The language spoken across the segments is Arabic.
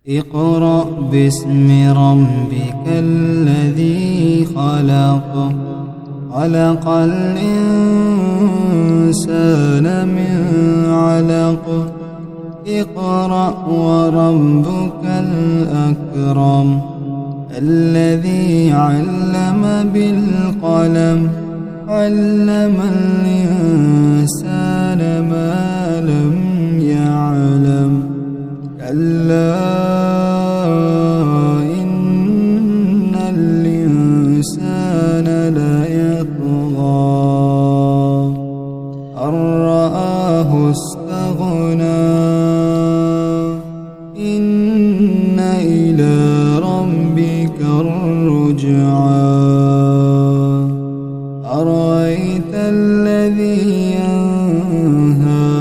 اقرأ باسم ربك الذي خلق خلق الإنسان من علق اقرأ وربك الأكرم الذي علم بالقلم علم الإنسان ما لم يعلم كلا إن الإنسان ليطغى أن رآه استغنى إن إلى ربك الرجعى أرأيت الذي ينهى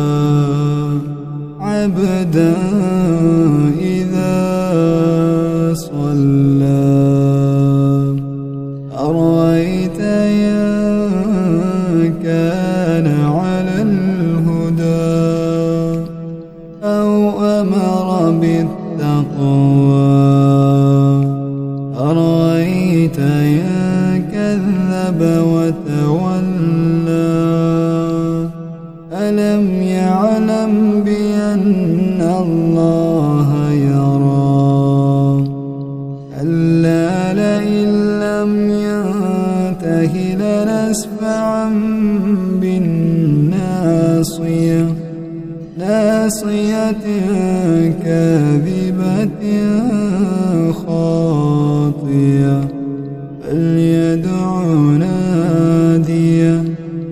عبدا إذا صلى أرأيت إن كان على الهدى أو أمر بالتقوى أرأيت إن كذب وتولى ألم يعلم بأن الله يرى كلا لئن لم ينته لنسفعا بالناصية ناصية كاذبة خاطية فليدع ناديه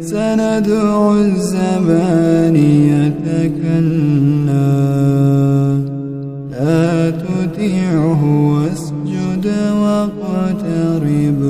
سندع الزبانية كلا لا تطعه واسجد واقترب